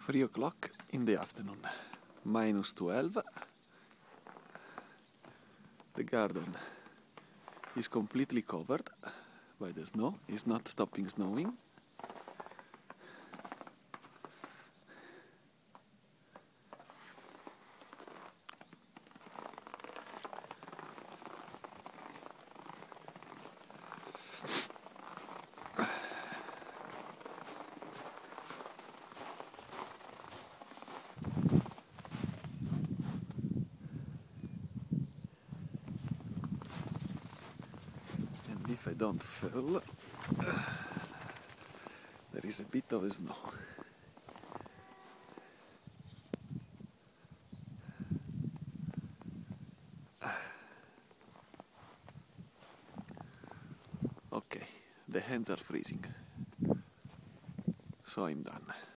3 o'clock in the afternoon, -12. The garden is completely covered by the snow. It's not stopping snowing. And if I don't fall, there is a bit of snow. Okay, the hands are freezing, so I'm done.